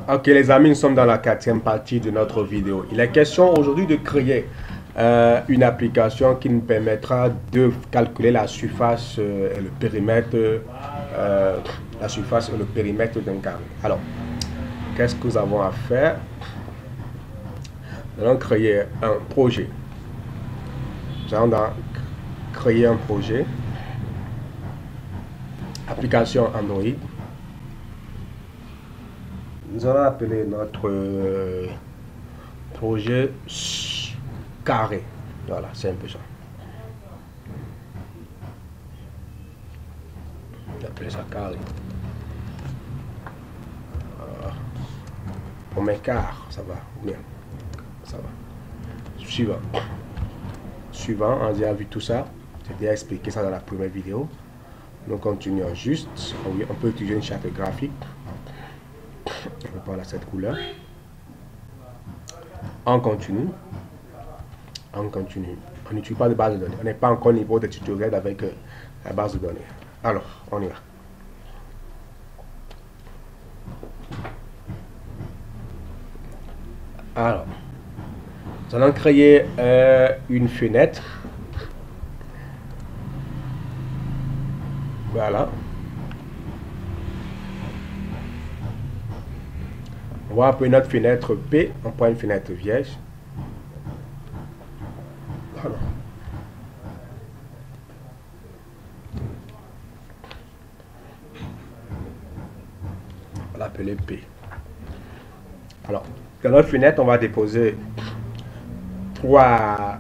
Ok les amis, nous sommes dans la quatrième partie de notre vidéo. Il est question aujourd'hui de créer une application qui nous permettra de calculer la surface et le périmètre, d'un carré. Alors, qu'est-ce que nous avons à faire? Nous allons créer un projet. Nous allons donc créer un projet. Application Android. Nous allons appeler notre projet carré. Voilà, c'est un peu ça. On va appeler ça carré. Pour mes quarts, ça va. Bien. Ça va. Suivant. Suivant, on a déjà vu tout ça. J'ai déjà expliqué ça dans la première vidéo. Nous continuons juste. On peut utiliser une charte graphique. On va prendre cette couleur. On continue. On continue. On n'utilise pas de base de données. On n'est pas encore au niveau de tutoriel avec la base de données. Alors, on y va. Alors, nous allons créer une fenêtre. Voilà. On va appeler notre fenêtre P. On prend une fenêtre vierge. Voilà. On va l'appeler P. Alors, dans notre fenêtre, on va déposer trois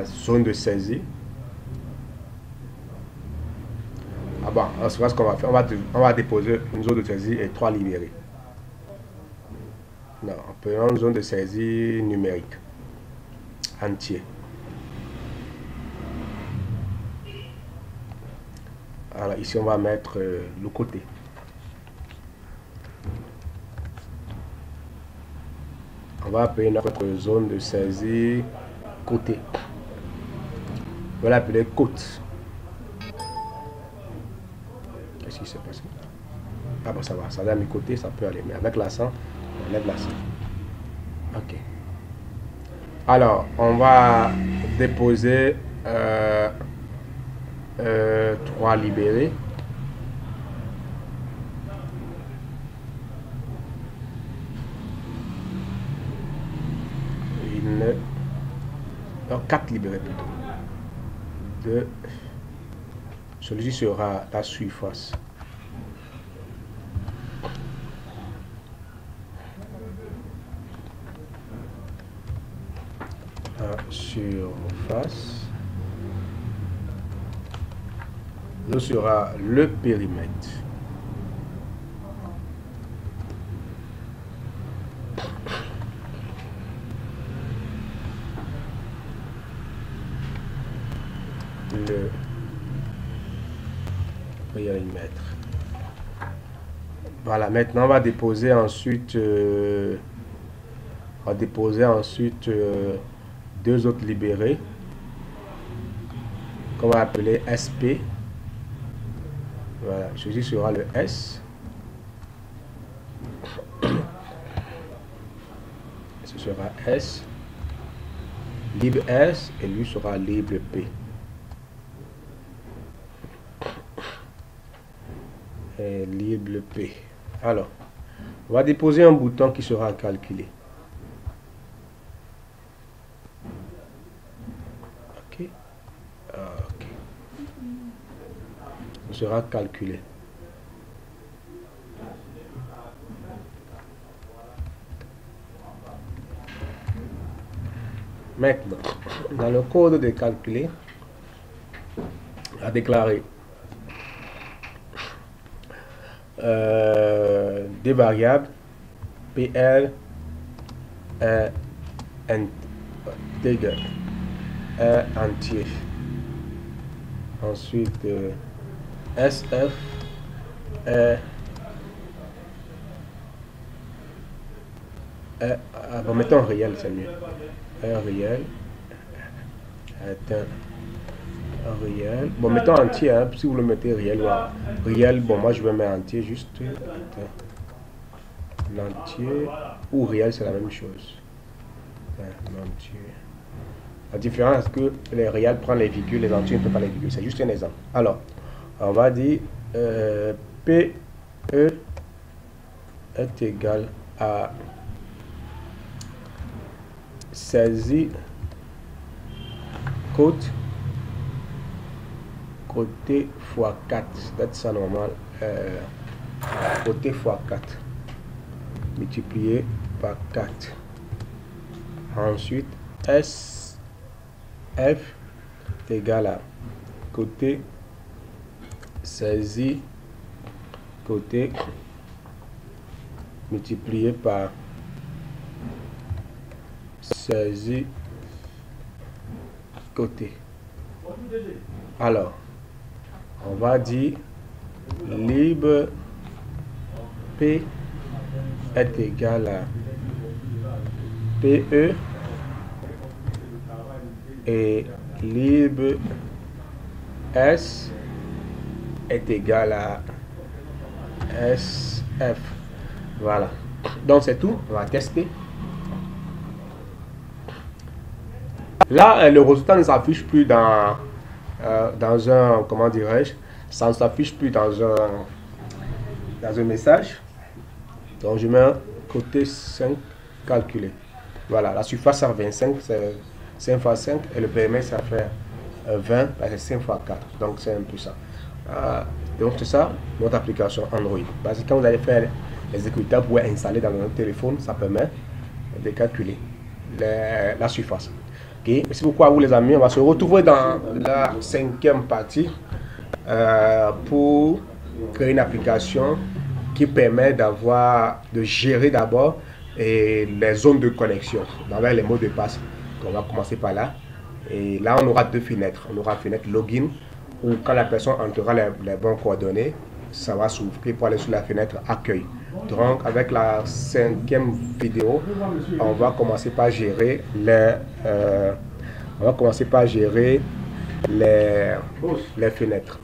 zones de saisie. Ah bon, ensuite, ce qu'on va faire, on va déposer une zone de saisie et trois libérés. Non, on peut une zone de saisie numérique entier. Alors ici, on va mettre le côté. On va appeler notre zone de saisie côté. On va l'appeler côte. Qu'est-ce qui s'est passé? Ah bon, ça va, ça a mis côté, ça peut aller. Mais avec l'accent, on enlève l'accent. Ok. Alors, on va déposer trois libérés. Quatre libérés plutôt. Deux. Celui-ci sera la surface. La surface. Ce sera le périmètre. Le périmètre. Voilà, maintenant on va déposer ensuite deux autres libérés qu'on va appeler SP. Voilà, ceci sera le S. Ce sera S. Libre S et lui sera libre P. Et libre P. Alors, on va déposer un bouton qui sera calculé. Ok. Ok. Ce sera calculé. Maintenant, dans le code de calculer, on va déclarer des variables PL integer entier, ensuite SF bon, mettons réel, c'est mieux. Réel est un réel. Bon, mettons entier, hein, si vous le mettez réel, ouais. Réel, bon, moi je vais mettre entier juste. l'entier ou réel, c'est la même chose. L'entier. La différence est que les réels prennent les virgules, les entiers ne peuvent pas les virgules. C'est juste un exemple. Alors, on va dire PE est égal à saisie côté fois 4. C'est ça normal. Côté fois 4 multiplié par 4. Ensuite, SF est égal à côté saisie côté multiplié par saisie côté. Alors, on va dire libre P est égal à PE et libre S est égal à SF. Voilà. Donc c'est tout. On va tester. Là, le résultat ne s'affiche plus dans un, comment dirais-je, ça ne s'affiche plus dans un message. Donc je mets côté 5 calculé. Voilà, la surface à 25, c'est 5 fois 5 et le périmètre ça fait 20, c'est 5 fois 4. Donc c'est un peu ça. Donc c'est ça notre application Android. Parce que quand vous allez faire les écouteurs pour installer dans votre téléphone, ça permet de calculer la surface. Okay. Merci beaucoup à vous les amis. On va se retrouver dans la 5e partie pour créer une application qui permet de gérer d'abord les zones de connexion avec les mots de passe. On va commencer par là. Et là, on aura deux fenêtres. On aura une fenêtre login où quand la personne entrera les bonnes coordonnées, ça va s'ouvrir pour aller sur la fenêtre accueil. Donc, avec la 5e vidéo, on va commencer par gérer les fenêtres.